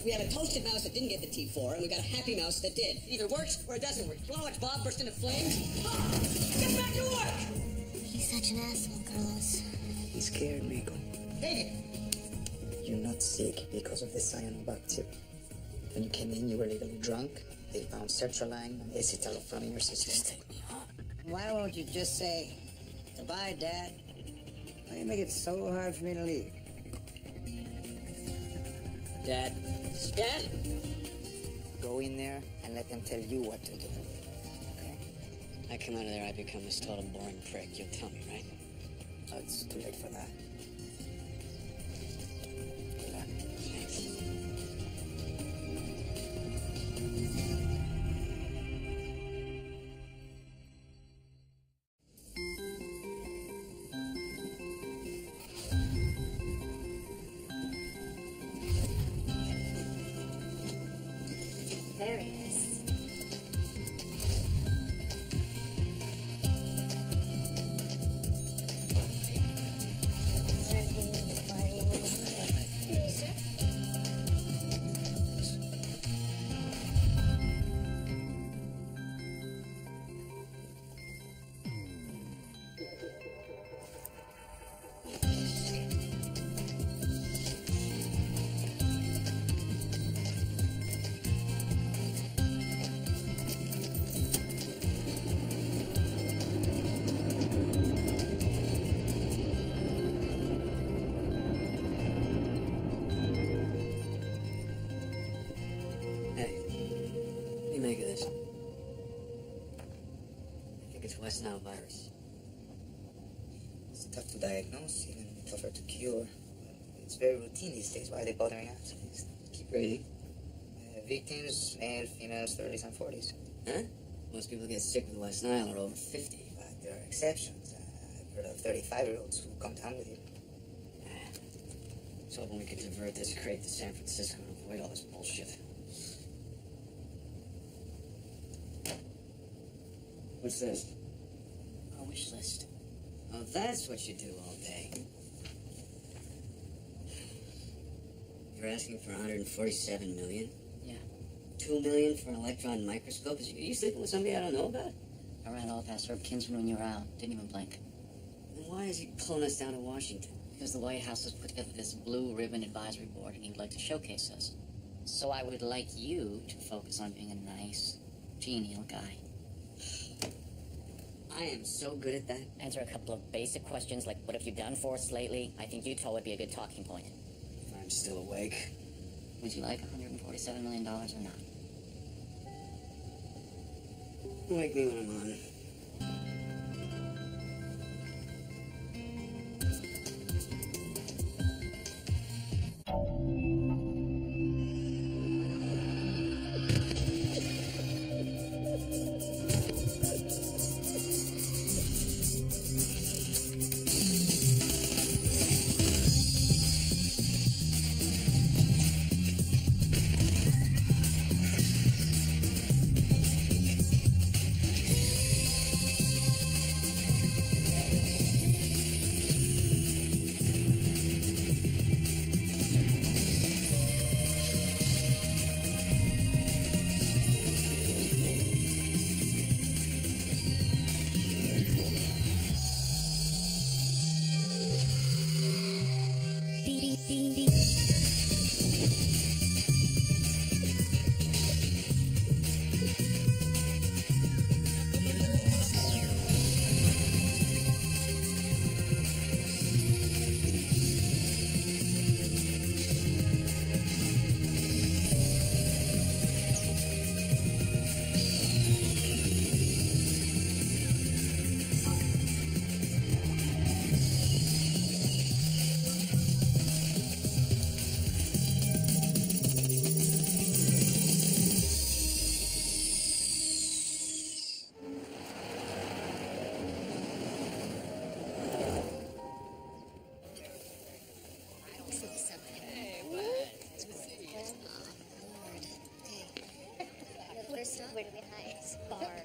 We have a toasted mouse that didn't get the T4, and we got a happy mouse that did. It either works or it doesn't work. You want to watch Bob burst into flames? Get back to work! He's such an asshole, Carlos. He's scared, Mako. Take it. You're not sick because of the cyanobacteria. When you came in, you were legally drunk. They found sertraline and acetylopram in your system. Just take me home. Why won't you just say, goodbye, Dad? Why do you make it so hard for me to leave? Dad? Dad? Go in there and let them tell you what to do. Okay? I come out of there, I become this total boring prick. You'll tell me, right? Oh, it's too late for that. Good luck. Thanks. Very nice. Hey, what do you make of this? I think it's West Nile virus. It's tough to diagnose, even tougher to cure. It's very routine these days. Why are they bothering us? Just keep reading. Victims, male, females, 30s and 40s. Huh? Most people get sick with West Nile are over 50. But there are exceptions. I've heard of 35-year-olds who come down with it. So hoping we could divert this crate to San Francisco and avoid all this bullshit. What's this? A wish list. Oh, that's what you do all day. You're asking for 147 million? Yeah. 2 million for an electron microscope? Are you sleeping with somebody I don't know about? I ran all past Herb Kinsman when you were out. Didn't even blink. Then why is he pulling us down to Washington? Because the White House has put together this blue ribbon advisory board and he'd like to showcase us. So I would like you to focus on being a nice, genial guy. I am so good at that. Answer a couple of basic questions like, what have you done for us lately? I think Utah would be a good talking point. If I'm still awake. Would you like $147 million or not? Wake me when I'm on. Where do we hide? Bar.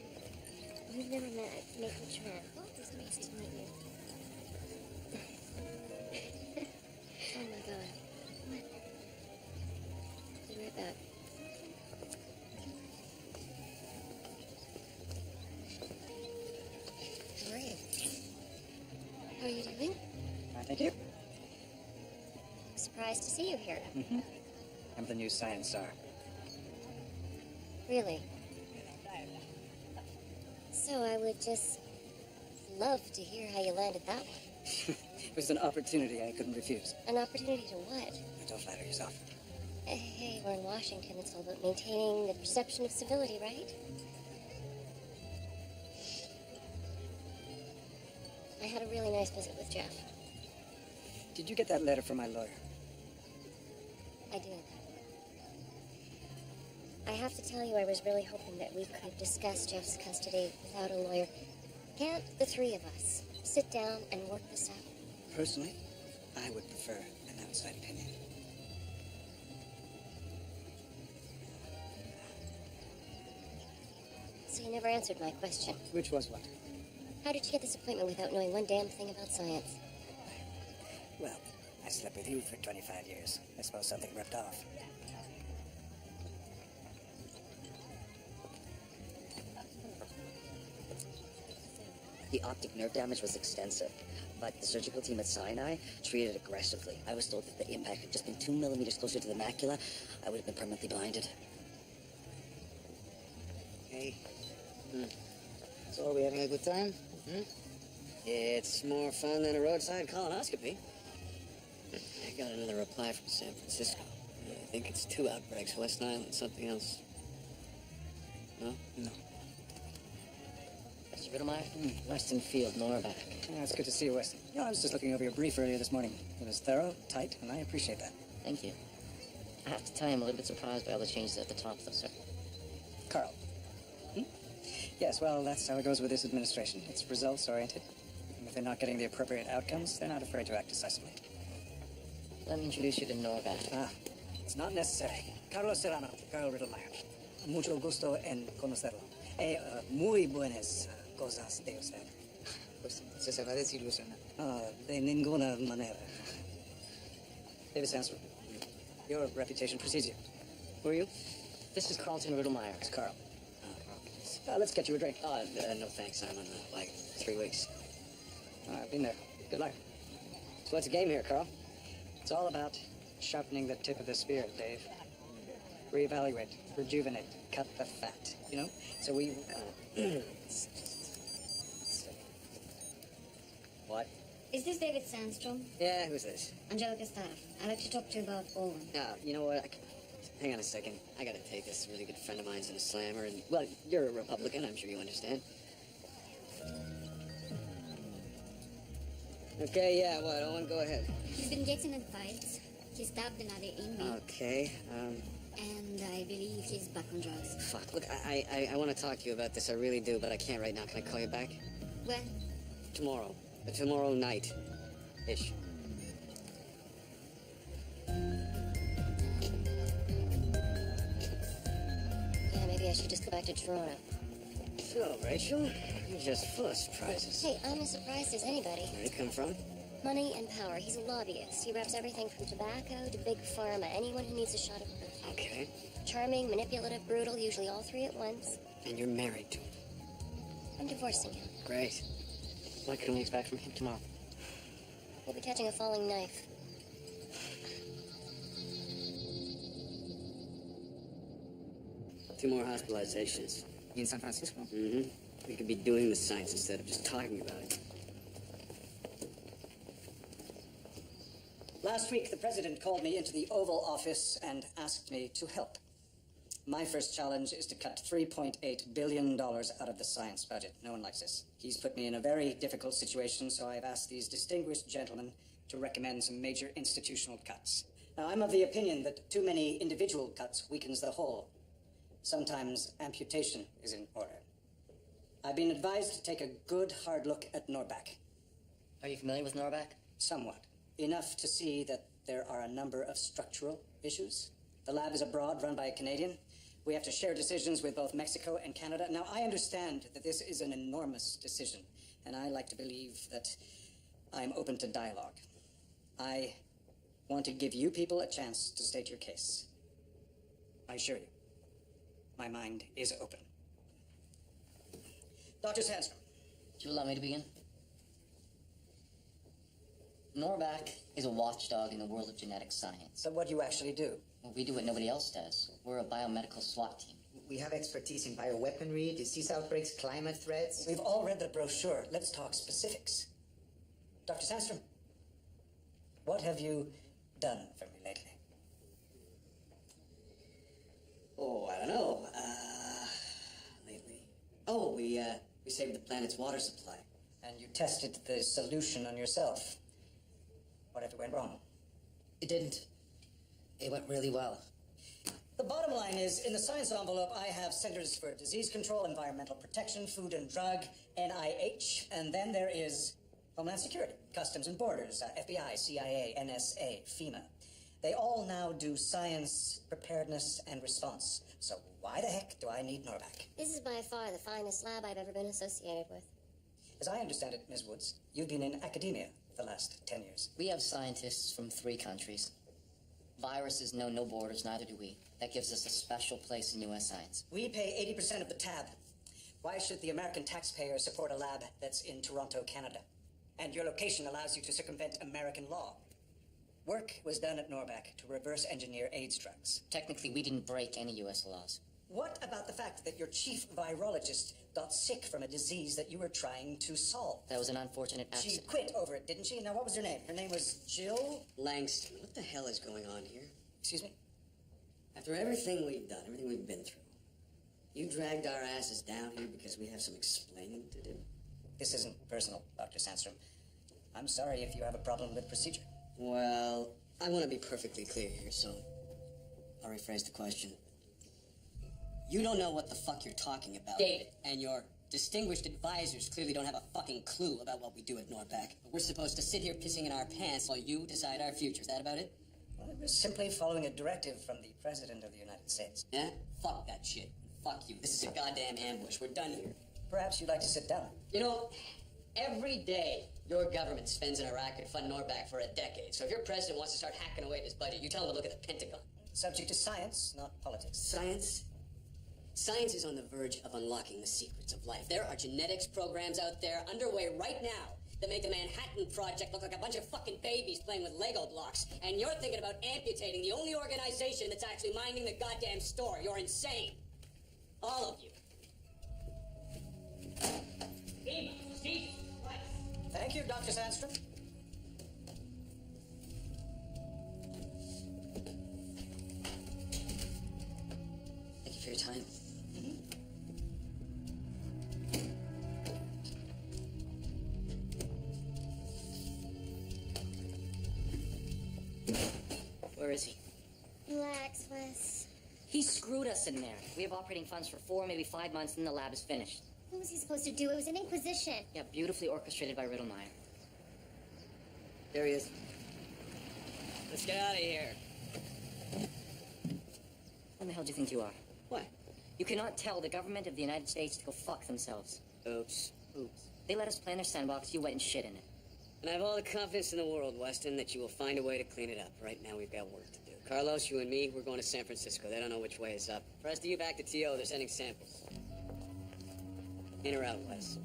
We've never met. Make each man. Oh, it's nice to meet you. Oh my god. What? be right back. How are you? How are you doing? Thank you. Surprised to see you here. Mm-hmm. I'm the new science czar. Really? So I would just love to hear how you landed that one. It was an opportunity I couldn't refuse. An opportunity to what? Don't flatter yourself. Hey, we're in Washington. It's all about maintaining the perception of civility, right? I had a really nice visit with Jeff. Did you get that letter from my lawyer? I did. I have to tell you, I was really hoping that we could discuss Jeff's custody without a lawyer. Can't the three of us sit down and work this out? Personally, I would prefer an outside opinion. So you never answered my question. Which was what? How did you get this appointment without knowing one damn thing about science? Well, I slept with you for 25 years. I suppose something ripped off. The optic nerve damage was extensive, but the surgical team at Sinai treated it aggressively. I was told that the impact had just been 2 millimeters closer to the macula, I would have been permanently blinded. Hey. So are we having a good time? It's more fun than a roadside colonoscopy. I got another reply from San Francisco. I think it's 2 outbreaks, West Nile and something else. No? No. Mr. Riddlemeyer? Weston Field, Norback. Yeah, it's good to see you, Weston. You know, I was just looking over your brief earlier this morning. It was thorough, tight, and I appreciate that. Thank you. I have to tell you, I'm a little bit surprised by all the changes at the top, though, sir. Carl. Yes, well, that's how it goes with this administration. It's results-oriented. And if they're not getting the appropriate outcomes, they're not afraid to act decisively. Let me introduce you to Norback. It's not necessary. Carlos Serrano, Carl Riddlemeyer. Mucho gusto en conocerlo. Muy buenas cosas de usted. Pues se se va a desilusionar. De ninguna manera. David Sandstorm, your reputation precedes you. Who are you? This is Carlton Riddlemeyer. It's Carl. Let's get you a drink. No thanks. I'm on like 3 weeks. I've been there. Good luck. So what's the game here, Carl? It's all about sharpening the tip of the spear, Dave. Reevaluate, rejuvenate, cut the fat, you know? So we... What? Is this David Sandstrom? Yeah, who's this? Angelica staff. I'd like to talk to you about Owen. You know what? Hang on a second. I gotta take this. A really good friend of mine's in a slammer, and, well, you're a Republican. I'm sure you understand. Okay, yeah, what? Owen, go ahead. He's been getting in fights. He stabbed another inmate, Okay, and I believe he's back on drugs. fuck. Look, I want to talk to you about this. I really do, but I can't right now. Can I call you back? When? Tomorrow. Tomorrow night. Ish. Yeah, maybe I should just go back to Toronto. So, Rachel, you're just full of surprises. Hey, I'm as surprised as anybody. Where'd it come from? Money and power. He's a lobbyist. He reps everything from tobacco to big pharma. Anyone who needs a shot of proof. Okay. Charming, manipulative, brutal, usually all three at once. And you're married to him. I'm divorcing him. Great. What can we expect from him tomorrow? We'll be catching a falling knife. 2 more hospitalizations. In San Francisco? Mm-hmm. We could be doing the science instead of just talking about it. Last week, the president called me into the Oval Office and asked me to help. My first challenge is to cut $3.8 billion out of the science budget. No one likes this. He's put me in a very difficult situation, so I've asked these distinguished gentlemen to recommend some major institutional cuts. Now, I'm of the opinion that too many individual cuts weakens the whole. Sometimes amputation is in order. I've been advised to take a good, hard look at Norback. Are you familiar with Norback? Somewhat. Enough to see that there are a number of structural issues. The lab is abroad, run by a Canadian. We have to share decisions with both Mexico and Canada. Now, I understand that this is an enormous decision, and I like to believe that I'm open to dialogue. I want to give you people a chance to state your case. I assure you, my mind is open. Dr. Sandstrom. Would you allow me to begin? Norback is a watchdog in the world of genetic science. So what do you actually do? Well, we do what nobody else does. We're a biomedical SWAT team. We have expertise in bioweaponry, disease outbreaks, climate threats. We've all read the brochure. Let's talk specifics. Dr. Sandstrom, what have you done for me lately? Oh, I don't know. Lately. Oh, we saved the planet's water supply. And you tested the solution on yourself. Whatever went wrong? It didn't. It went really well. The bottom line is, in the science envelope, I have Centers for Disease Control, Environmental Protection, Food and Drug, NIH, and then there is Homeland Security, Customs and Borders, FBI, CIA, NSA, FEMA. They all now do science, preparedness, and response. So why the heck do I need Norback? This is by far the finest lab I've ever been associated with. As I understand it, Ms. Woods, you've been in academia for the last 10 years. We have scientists from 3 countries. Viruses know no borders, neither do we. That gives us a special place in U.S. science. We pay 80% of the tab. Why should the American taxpayer support a lab that's in Toronto, Canada? And your location allows you to circumvent American law. Work was done at Norback to reverse engineer AIDS drugs. Technically, we didn't break any U.S. laws. What about the fact that your chief virologist got sick from a disease that you were trying to solve? That was an unfortunate She accident. quit over it, didn't she? Now, what was her name? Her name was Jill? Langston, what the hell is going on here? Excuse me? After everything we've done, everything we've been through, you dragged our asses down here because we have some explaining to do? This isn't personal, Dr. Sandstrom. I'm sorry if you have a problem with procedure. Well, I want to be perfectly clear here, so I'll rephrase the question. You don't know what the fuck you're talking about. David. And your distinguished advisors clearly don't have a fucking clue about what we do at Norback. But we're supposed to sit here pissing in our pants while you decide our future. Is that about it? Well, it was simply following a directive from the President of the United States. Yeah? Fuck that shit. Fuck you. This is a goddamn ambush. We're done here. Perhaps you'd like to sit down. You know, every day your government spends in Iraq and fund Norback for a decade. So if your president wants to start hacking away at his budget, you tell him to look at the Pentagon. Subject to science, not politics. Science? Science is on the verge of unlocking the secrets of life. There are genetics programs out there underway right now that make the Manhattan Project look like a bunch of fucking babies playing with Lego blocks. And you're thinking about amputating the only organization that's actually minding the goddamn store. You're insane. All of you. Jesus Christ. Thank you, Dr. Sandstrom. Thank you for your time. Where is he? Relax, Wes. He screwed us in there. We have operating funds for 4, maybe 5 months, and the lab is finished. What was he supposed to do? It was an inquisition. Yeah, beautifully orchestrated by Riddlemeyer. There he is. Let's get out of here. Who the hell do you think you are? What? You cannot tell the government of the United States to go fuck themselves. Oops. Oops. They let us plan their sandbox, you went and shit in it. And I have all the confidence in the world, Weston, that you will find a way to clean it up. Right now, we've got work to do. Carlos, you and me, we're going to San Francisco. They don't know which way is up. For us to you back to TO, they're sending samples. In or out, Wes?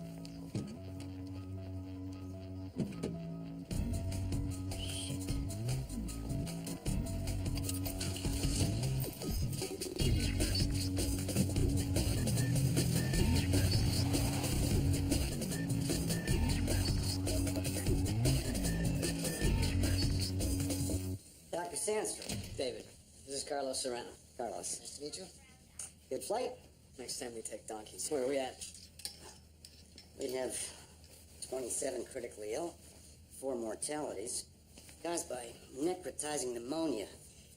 Dr. Sandstrom. David, this is Carlos Serrano. Carlos, nice to meet you. Good flight. Next time we take donkeys. Where are we at? We have 27 critically ill, 4 mortalities, caused by necrotizing pneumonia.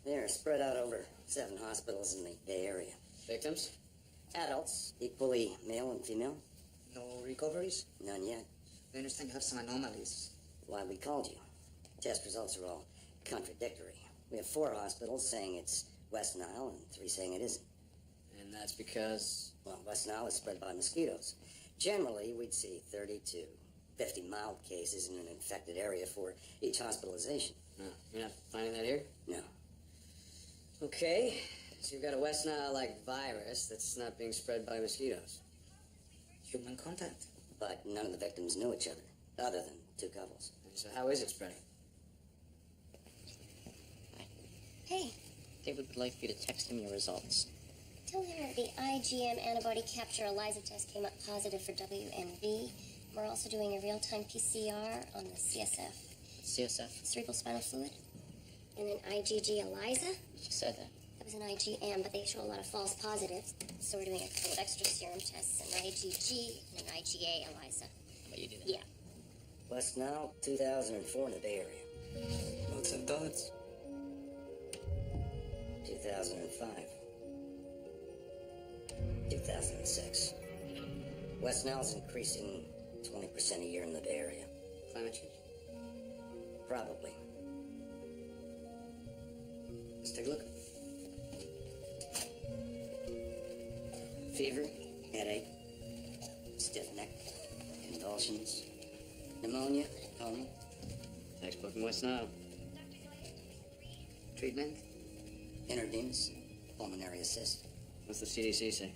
They are spread out over 7 hospitals in the Bay Area. Victims? Adults, equally male and female. No recoveries? None yet. I understand you have some anomalies. Why we called you. Test results are all contradictory. We have 4 hospitals saying it's West Nile and 3 saying it isn't. And that's because... Well, West Nile is spread by mosquitoes. Generally, we'd see 30 to 50 mild cases in an infected area for each hospitalization. No, you're not finding that here? No. Okay. So you've got a West Nile-like virus that's not being spread by mosquitoes. Human contact. But none of the victims knew each other, other than two couples. So how is it spreading? Hey, David would like you to text him your results. tell him that the IgM antibody capture ELISA test came up positive for WNV. We're also doing a real-time PCR on the CSF, CSF? cerebral spinal fluid, and an IgG ELISA. She said that. That was an IgM, but they show a lot of false positives. So we're doing a couple of extra serum tests, an IgG and an IgA ELISA. But you do that. Yeah. West Nile, 2004 in the Bay Area. Lots of dots. 2005. 2006. West Nile's increasing 20% a year in the Bay Area. Climate change? Probably. Let's take a look. Fever, Headache, stiff neck, convulsions, pneumonia, coma. textbook in West Nile. Treatment? Intravenous pulmonary assist. What's the CDC say?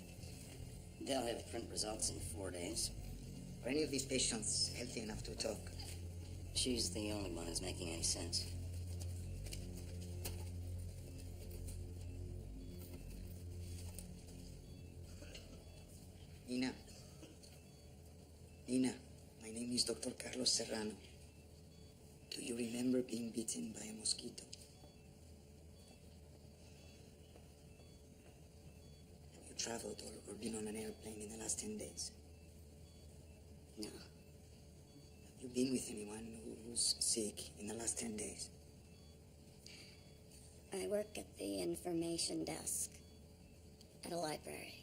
They'll have print results in 4 days. Are any of these patients healthy enough to talk? She's the only one who's making any sense. Nina. Nina, my name is Dr. Carlos Serrano. Do you remember being bitten by a mosquito? Have you traveled or been on an airplane in the last 10 days? No. Have you been with anyone who's sick in the last 10 days? I work at the information desk at a library.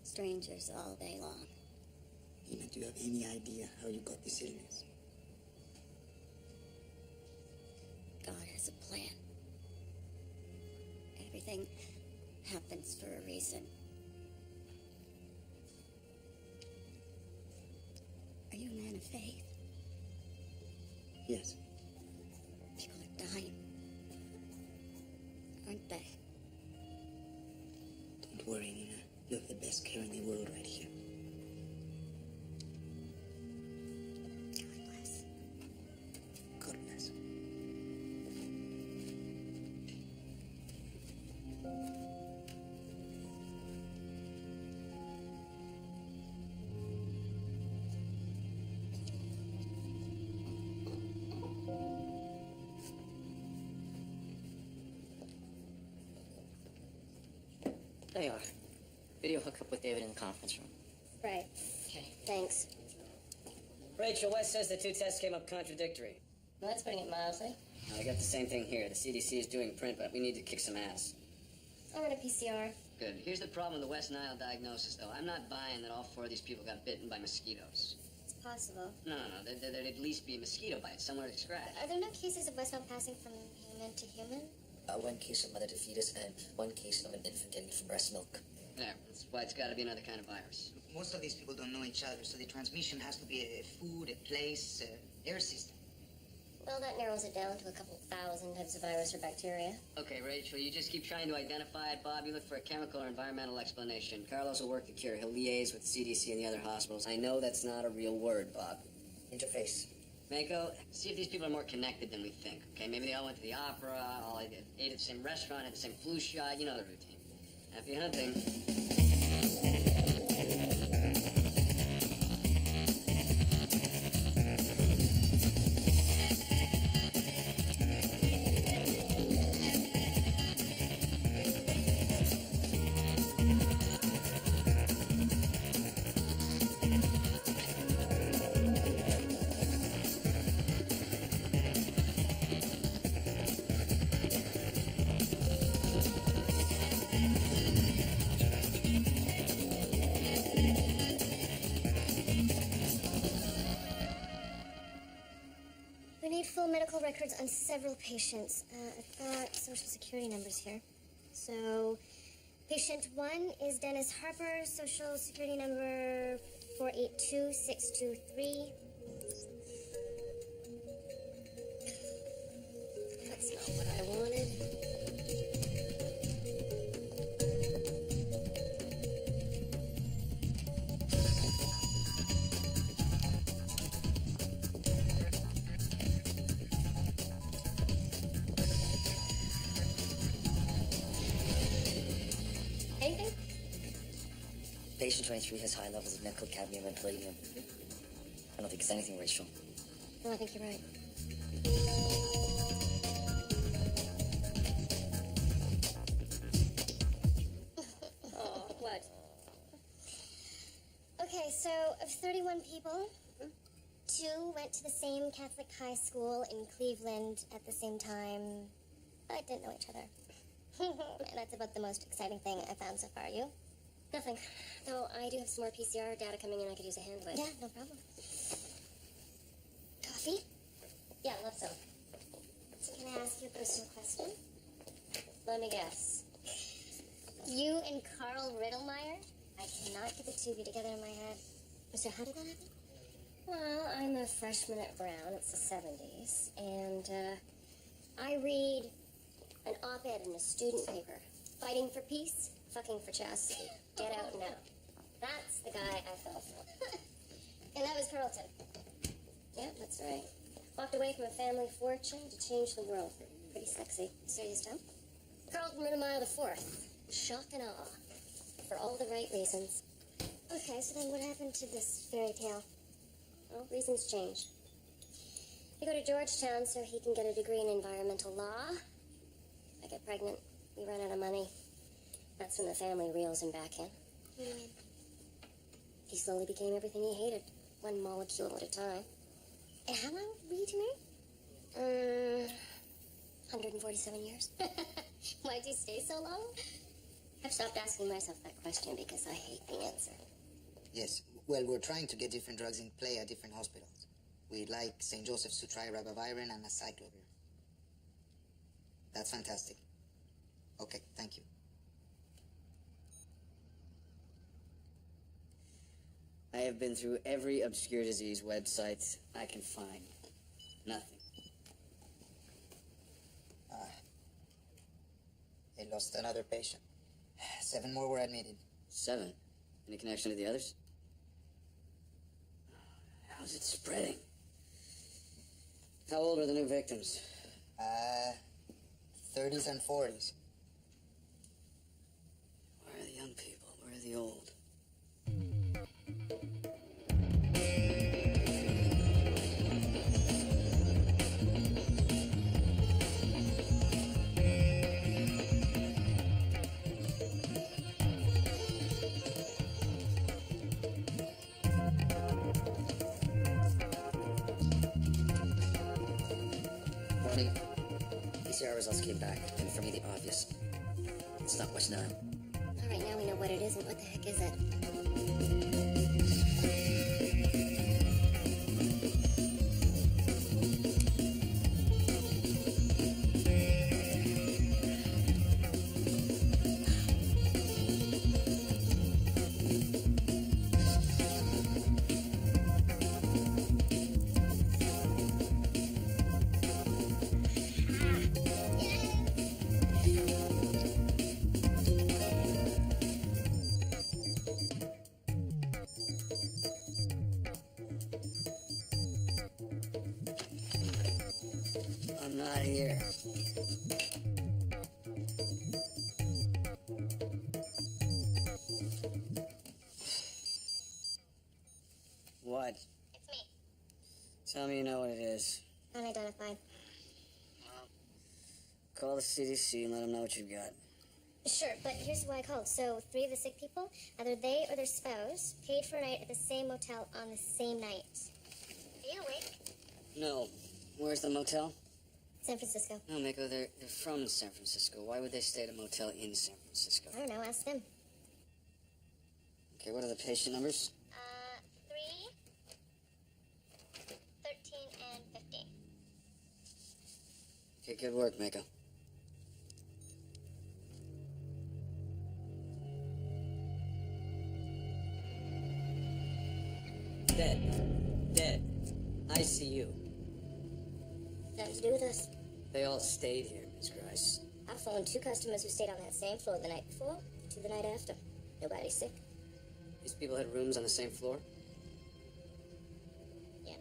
Strangers all day long. Nina, do you have any idea how you got this illness? God has a plan. Everything happens for a reason. Are you a man of faith? Yes. People are dying. Aren't they? Don't worry, Nina. You have the best care in the world right here. God bless. God bless. There you are. Video hookup with David in the conference room. Right. Okay. Thanks. Rachel, West says the two tests came up contradictory. Well, that's putting it mildly. I got the same thing here. The CDC is doing print, but we need to kick some ass. I'll run a PCR. Good. Here's the problem with the West Nile diagnosis, though. I'm not buying that all 4 of these people got bitten by mosquitoes. It's possible. No. There'd at least be a mosquito bite somewhere to scratch. Are there no cases of West Nile passing from human to human? One case of mother to fetus and one case of an infant getting from breast milk. There. That's why it's got to be another kind of virus. Most of these people don't know each other, so the transmission has to be a food, a place, air system. Well, that narrows it down to a couple thousand types of virus or bacteria. Okay, Rachel, you just keep trying to identify it. Bob, you look for a chemical or environmental explanation. Carlos will work the cure. He'll liaise with the CDC and the other hospitals. I know that's not a real word, Bob. Interface. Mako, see if these people are more connected than we think, okay? Maybe they all went to the opera, all ate at the same restaurant, had the same flu shot. You know the routine. Happy hunting. We need full medical records on several patients. I've got social security numbers here. So, patient 1 is Dennis Harper, social security number 482623. That's not what I wanted. Patient 23 has high levels of nickel, cadmium, and palladium. I don't think it's anything racial. No, I think you're right. Oh, what? Okay, so of 31 people, 2 went to the same Catholic high school in Cleveland at the same time, but didn't know each other. And that's about the most exciting thing I found so far. You? Nothing. Though I do have some more PCR data coming in I could use a hand with. Yeah, no problem. Coffee? Yeah, love so. So can I ask you a personal question? Let me guess. You and Carl Riddlemeyer? I cannot get the two of you together in my head. So how did that happen? Well, I'm a freshman at Brown. It's the 70s. And, I read an op-ed in a student paper. Fighting for peace, fucking for chastity. Get out now. That's the guy I fell for. And that was Carlton. Yeah, that's right. Walked away from a family fortune to change the world. Pretty sexy. Serious, Tom? Carlton Riddlemeyer IV. Shock and awe. For all the right reasons. Okay, so then what happened to this fairy tale? Well, reasons changed. I go to Georgetown so he can get a degree in environmental law. I get pregnant. We run out of money. That's when the family reels him back in. What do you mean? He slowly became everything he hated, one molecule at a time. And how long were you two married? 147 years. Why'd you stay so long? I've stopped asking myself that question because I hate the answer. Yes. Well, we're trying to get different drugs in play at different hospitals. We'd like St. Joseph's to try ribavirin and acyclovir. That's fantastic. Okay, thank you. I have been through every obscure disease website I can find. Nothing. They lost another patient. 7 more were admitted. 7? Any connection to the others? How's it spreading? How old are the new victims? 30s and 40s. Where are the young people? Where are the old? Morning. PCR results came back, and for me the obvious. It's not West Nile. All right, now we know what it is, and what the heck is it? I'm not here. What? It's me. Tell me you know what it is. Unidentified. Call the CDC and let them know what you've got. Sure, but here's why I called. So 3 of the sick people, either they or their spouse, paid for a night at the same motel on the same night. Are you awake? No. Where's the motel? San Francisco. No, Mako, they're from San Francisco. Why would they stay at a motel in San Francisco? I don't know, ask them. Okay, what are the patient numbers? 3, 13, and 15. Okay, good work, Mako. Dead. Dead. ICU. Nothing to do with us. They all stayed here, Miss Grice. I've phoned 2 customers who stayed on that same floor the night before to the night after. Nobody's sick. These people had rooms on the same floor? Yeah.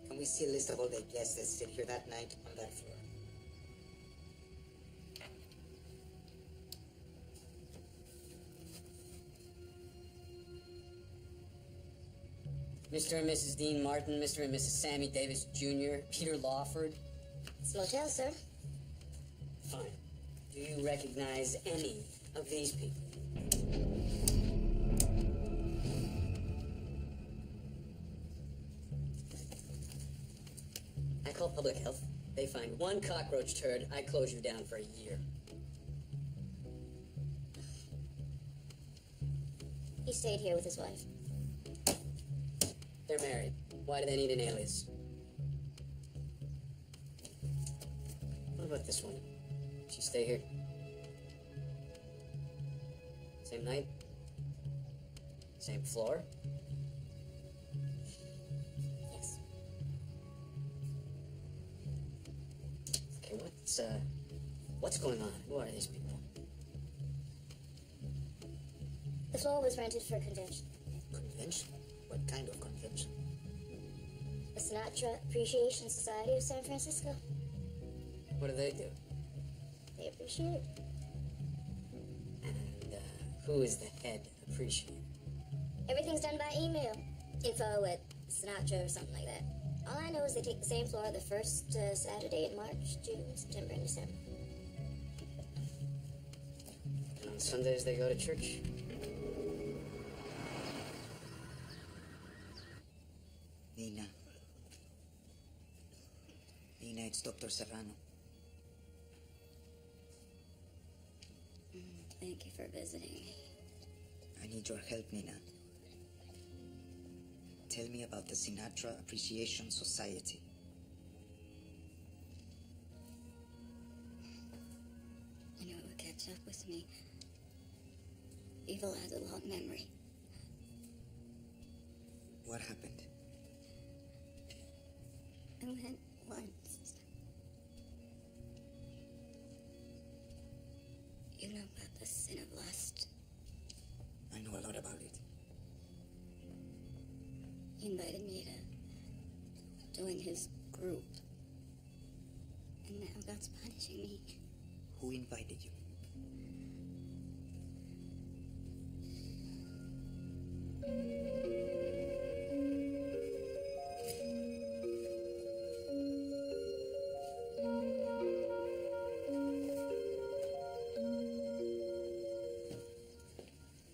Can we see a list of all the guests that stayed here that night on that floor? Mr. and Mrs. Dean Martin, Mr. and Mrs. Sammy Davis Jr., Peter Lawford. It's a motel, sir. Fine. Do you recognize any of these people? I call public health. They find one cockroach turd, I close you down for a year. He stayed here with his wife. They're married. Why do they need an alias? What about this one? Did she stay here? Same night? Same floor? Yes. Okay, what's going on? Who are these people? The floor was rented for a convention. Convention? What kind of convention? The Sinatra Appreciation Society of San Francisco. What do they do? They appreciate it. And who is the head appreciator? Everything's done by email. Info at Sinatra or something like that. All I know is they take the same floor the first Saturday in March, June, September, and December. And on Sundays they go to church? Nina, it's Dr. Serrano. Thank you for visiting me. I need your help, Nina. Tell me about the Sinatra Appreciation Society. I knew it would catch up with me. Evil has a long memory. What happened? I went once. You know about the sin of lust. I know a lot about it. He invited me to join his group. And now God's punishing me. Who invited you?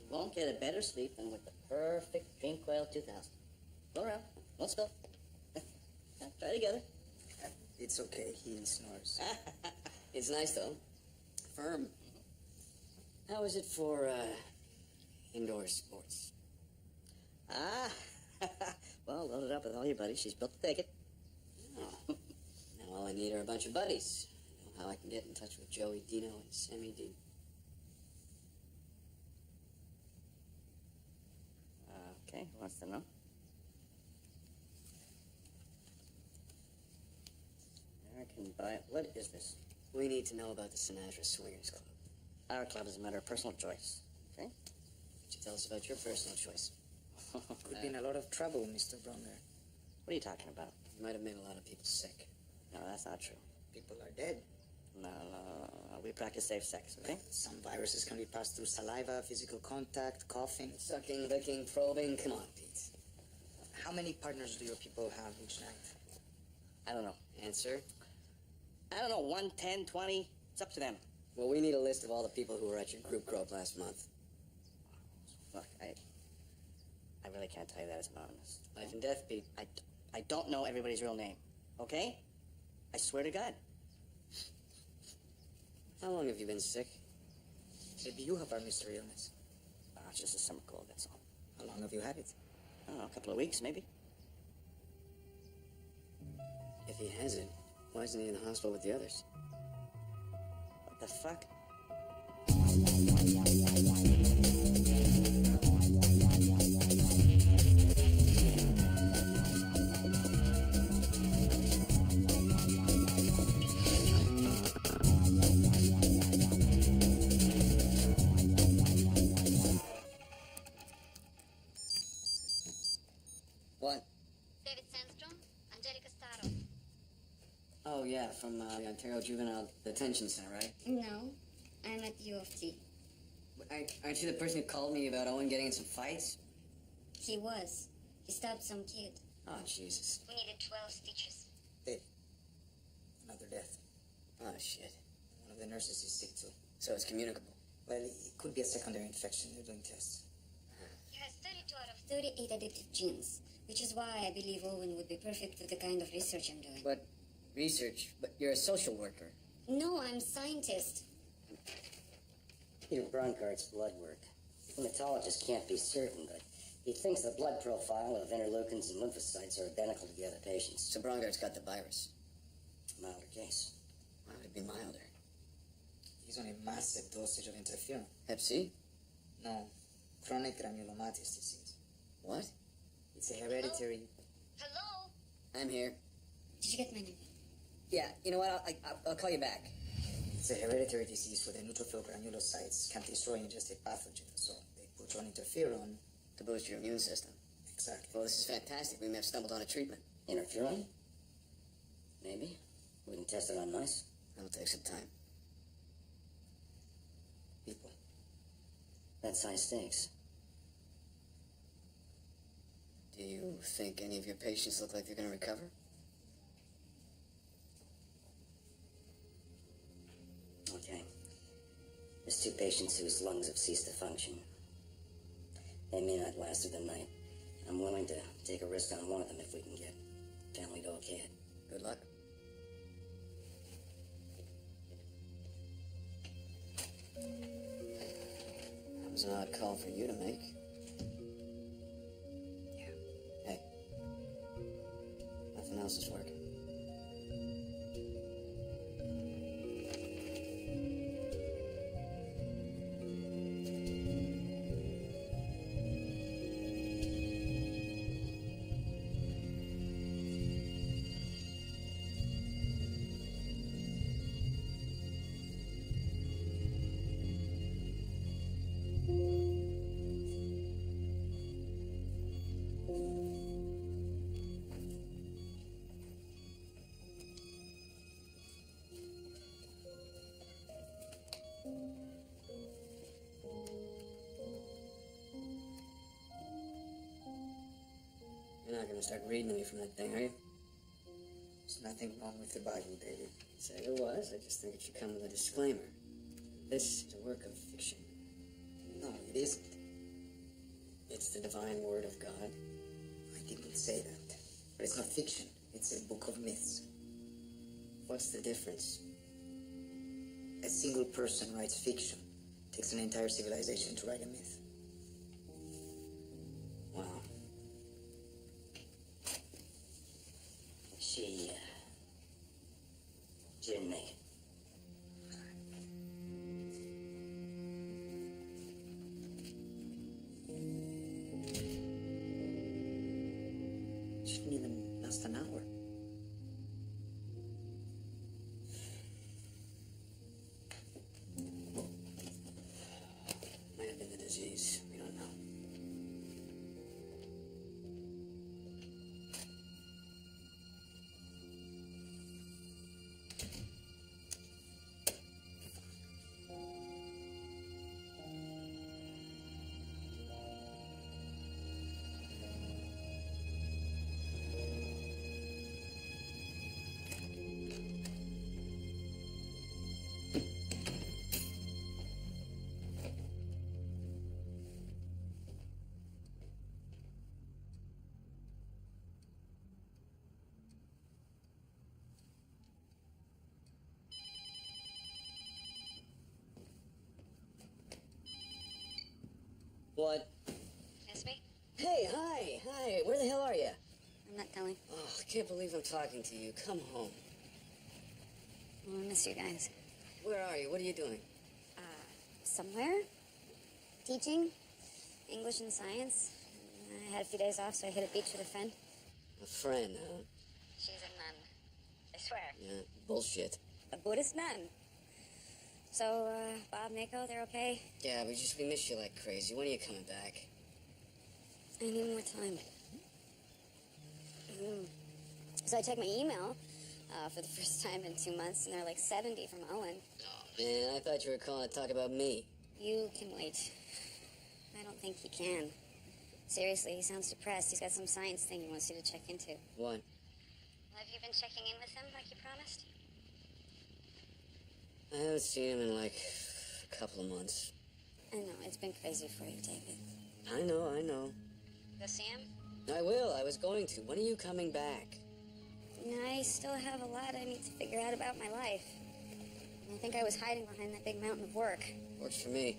Won't get a better sleep than with the perfect Dream Coil 2000. Go around. Don't spill. Try together. It's okay. He snores. It's nice, though. Firm. How is it for, indoor sports? Well, load it up with all your buddies. She's built to take it. Oh. Now all I need are a bunch of buddies. I know how I can get in touch with Joey, Dino, and Sammy D. Okay, who wants to know? American What is this? We need to know about the Sinatra Swingers Club. Our club is a matter of personal choice. Okay? Would you tell us about your personal choice? Could be in a lot of trouble, Mr. Bromner. What are you talking about? You might have made a lot of people sick. No, that's not true. People are dead. No. We practice safe sex, okay? Some viruses can be passed through saliva, physical contact, coughing. Sucking, licking, probing. Come on, Pete. How many partners do your people have each night? I don't know. Answer? I don't know, 1, 10, 20. It's up to them. Well, we need a list of all the people who were at your group grow up last month. Look, I really can't tell you that. It's anonymous. Life and death, Pete. I don't know everybody's real name, okay? I swear to God. How long have you been sick? Maybe you have our mystery illness. It's just a summer cold, that's all. How long have you had it? I don't know, a couple of weeks, maybe. If he has it, why isn't he in the hospital with the others? What the fuck? What? David Sandstrom, Angelica Staro. Oh, yeah, from the Ontario Juvenile Detention Center, right? No, I'm at U of T. Aren't you the person who called me about Owen getting in some fights? He was. He stabbed some kid. Oh, Jesus. We needed 12 stitches. Dead. Another death. Oh, shit. One of the nurses is sick too. So it's communicable. Well, it could be a secondary infection. They're doing tests. He has 32 out of 38 addictive genes, which is why I believe Owen would be perfect for the kind of research I'm doing. But you're a social worker. No, I'm a scientist. Peter Brungart's blood work. Hematologist can't be certain, but he thinks the blood profile of interleukins and lymphocytes are identical to the other patients. So Brongart's got the virus. Milder case. Why would it be milder? He's on a massive dosage of interferon. Hep C? No, chronic granulomatous disease. What? It's a hereditary... Hello? I'm here. Did you get my number? Yeah, you know what? I'll call you back. It's a hereditary disease where the neutrophil granulocytes can destroy ingested pathogen, so they put you on interferon. To boost your immune system. Exactly. Well, this is fantastic. We may have stumbled on a treatment. Interferon? Maybe. We can test it on mice. That'll take some time. People. That's high stakes. Do you think any of your patients look like they're going to recover? Okay. There's 2 patients whose lungs have ceased to function. They may not last through the night. I'm willing to take a risk on one of them if we can get family to okay it. Good luck. That was an odd call for you to make. Yeah. Hey. Nothing else is working. You're not going to start reading to me from that thing, are you? There's nothing wrong with the Bible, David. Say there was. I just think it should come with a disclaimer. This is a work of fiction. No, it isn't. It's the divine word of God. I didn't say that. But it's not fiction. It's a book of myths. What's the difference? A single person writes fiction. It takes an entire civilization to write a myth. Wow. She didn't make it. She didn't even last an hour. Might have been the disease. We don't know. What? That's me. Hey, hi. Where the hell are you? I'm not telling. Oh, I can't believe I'm talking to you. Come home. Oh, I miss you guys. Where are you? What are you doing? Somewhere? Teaching? English and science. I had a few days off, so I hit a beach with a friend. A friend, huh? She's a nun. I swear. Yeah, bullshit. A Buddhist nun. So, Bob, Nico, they're okay? Yeah, we miss you like crazy. When are you coming back? I need more time. So I checked my email for the first time in 2 months, and they're like 70 from Owen. Oh, man, I thought you were calling to talk about me. You can wait. I don't think you can. Seriously, he sounds depressed. He's got some science thing he wants you to check into. What? Have you been checking in with him like you promised? I haven't seen him in like a couple of months. I know, it's been crazy for you, David. I know. Go see him? I will. I was going to. When are you coming back? I still have a lot I need to figure out about my life. I think I was hiding behind that big mountain of work. Works for me.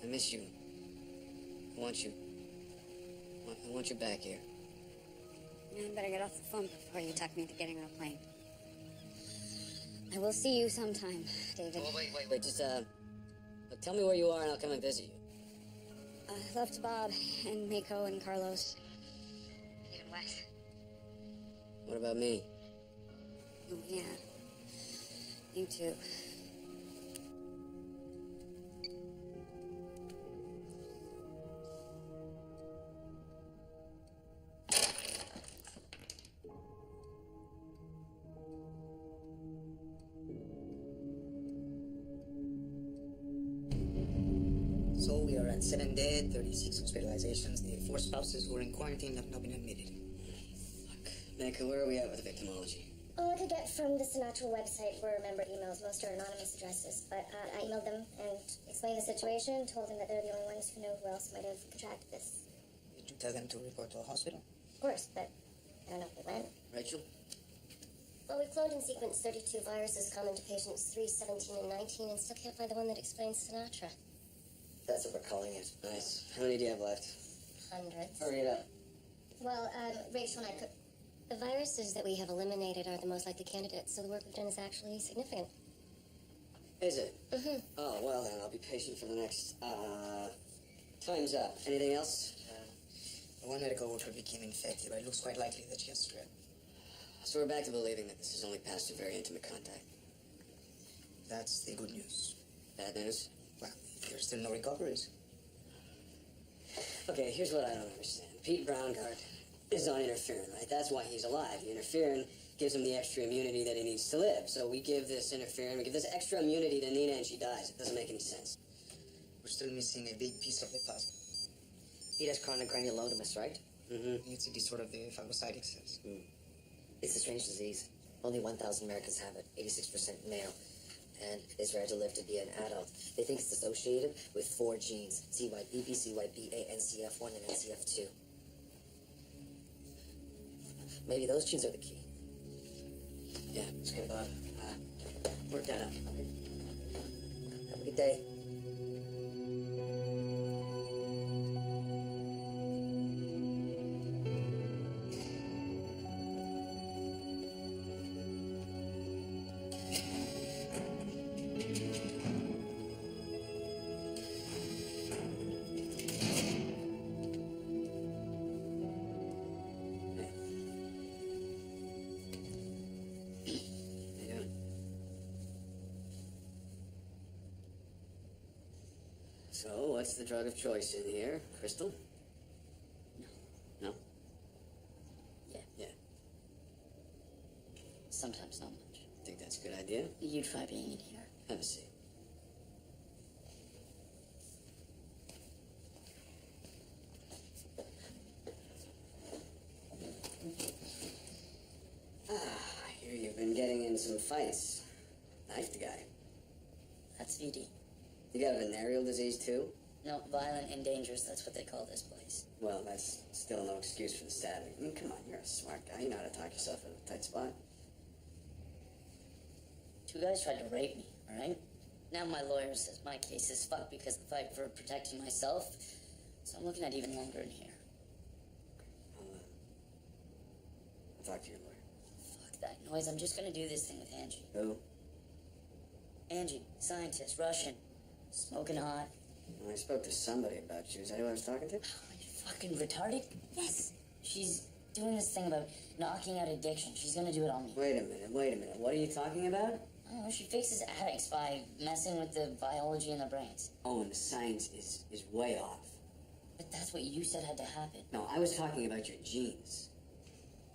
I miss you. I want you. I want you back here. I better get off the phone before you talk me into getting on a plane. I will see you sometime, David. Oh, wait. Just, look, tell me where you are and I'll come and visit you. Love to Bob and Mako and Carlos. Even Wes. What about me? Oh, yeah. You too. So we are at 7 dead, 36 hospitalizations. The 4 spouses who were in quarantine have not been admitted. Fuck. Mecca, where are we at with the victimology? All I could get from the Sinatra website were member emails. Most are anonymous addresses, but I emailed them and explained the situation, told them that they're the only ones who know who else might have contracted this. Did you tell them to report to a hospital? Of course, but I don't know if they went. Rachel? Well, we cloned and sequenced 32 viruses common to patients 3, 17, and 19 and still can't find the one that explains Sinatra. That's what we're calling it. Nice. How many do you have left? Hundreds. Hurry it up. Well, Rachel and I could... The viruses that we have eliminated are the most likely candidates, so the work we've done is actually significant. Is it? Mm-hmm. Oh, well then, I'll be patient for the next, time's up. Anything else? One medical worker became infected, but it looks quite likely that she has strep. So we're back to believing that this is only passed through very intimate contact. That's the good news. Bad news? Well, there's still no recoveries. Okay, here's what I don't understand. Pete Brownguard is on interferon, right? That's why he's alive. The interferon gives him the extra immunity that he needs to live. So we give this interferon, we give this extra immunity to Nina and she dies. It doesn't make any sense. We're still missing a big piece of the puzzle. He has chronic granulomatous, right? Mm-hmm. It's a disorder of the phagocytic cells. It's a strange disease. Only 1,000 Americans have it, 86% male. And it's rare to live to be an adult. They think it's associated with 4 genes, CYBB, CYBA, NCF1, and NCF2. Maybe those genes are the key. Yeah. Okay, Bob. Work that out. Have a good day. So, what's the drug of choice in here? Crystal? No? Yeah. Sometimes not much. Think that's a good idea? You try being in here. Have a seat. I hear you've been getting in some fights. Knifed the guy. That's VD. You got a venereal disease, too? No, violent and dangerous, that's what they call this place. Well, that's still no excuse for the stabbing. I mean, come on, you're a smart guy. You know how to talk yourself out of a tight spot. 2 guys tried to rape me, alright? Now my lawyer says my case is fucked because of the fight for protecting myself. So I'm looking at even longer in here. I'll talk to your lawyer. Fuck that noise, I'm just gonna do this thing with Angie. Who? Angie, scientist, Russian, smoking hot. Well, I spoke to somebody about you. Is that who I was talking to? Oh, are you fucking retarded? Yes! She's doing this thing about knocking out addiction. She's gonna do it on me. Wait a minute. What are you talking about? I don't know, she fixes addicts by messing with the biology in their brains. Oh, and the science is way off. But that's what you said had to happen. No, I was talking about your genes.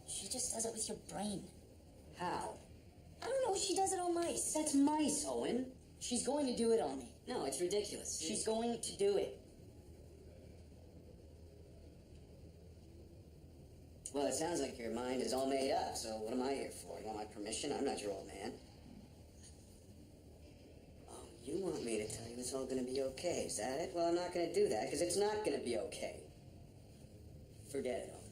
She just does it with your brain. How? I don't know, she does it on mice. That's mice, Owen. She's going to do it on me. No, it's ridiculous. She's going to do it. Well, it sounds like your mind is all made up, so what am I here for? You want my permission? I'm not your old man. Oh, you want me to tell you it's all gonna be okay, is that it? Well, I'm not gonna do that, because it's not gonna be okay. Forget it all.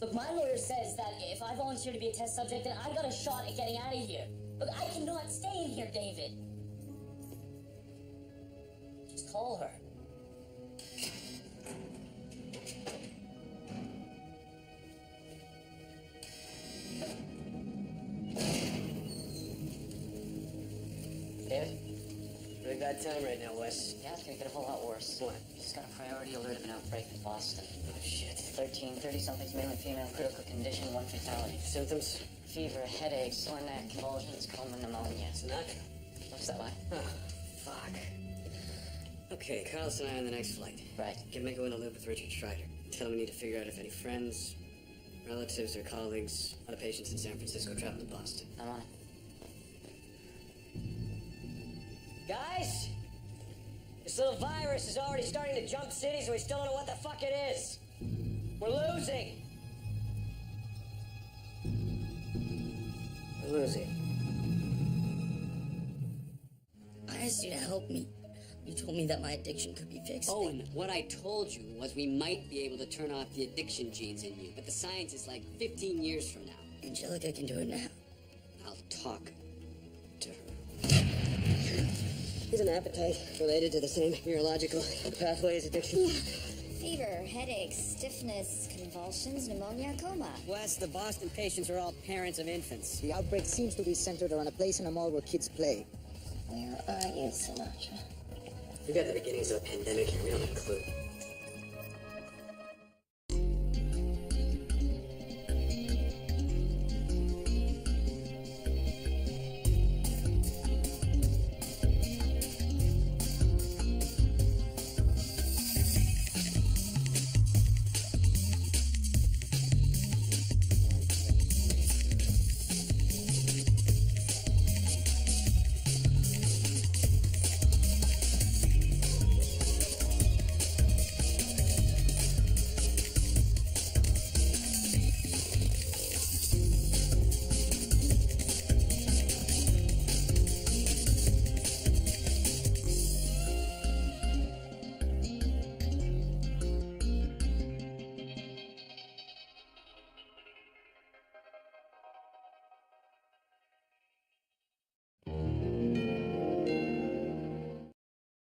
Look, my lawyer says that if I volunteer to be a test subject, then I got a shot at getting out of here. Look, I cannot stay in here, David. Just call her. David? Really bad time right now, Wes. Yeah, it's gonna get a whole lot worse. What? Just got a priority alert of an outbreak in Boston. Oh, shit. 13, 30-somethings, male and female, critical condition, 1 fatality. Symptoms? Fever, headache, sore neck, convulsions, coma, pneumonia. It's not. Looks that way. Oh, fuck. Okay, Carlos and I are on the next flight. Right. Get Miko in a loop with Richard Schreider. Tell him we need to figure out if any friends, relatives, or colleagues, other patients in San Francisco traveled to Boston. I'm on it. Guys, this little virus is already starting to jump cities and we still don't know what the fuck it is. We're losing. We're losing. I asked you to help me. You told me that my addiction could be fixed. Oh, and what I told you was we might be able to turn off the addiction genes in you, but the science is like 15 years from now. Angelica can do it now. I'll talk to her. Is an appetite related to the same neurological pathway as addiction? Fever, headaches, stiffness, convulsions, pneumonia, coma. Wes, the Boston patients are all parents of infants. The outbreak seems to be centered around a place in a mall where kids play. Where are you, Sinatra? We got the beginnings of a pandemic here. We don't have a clue.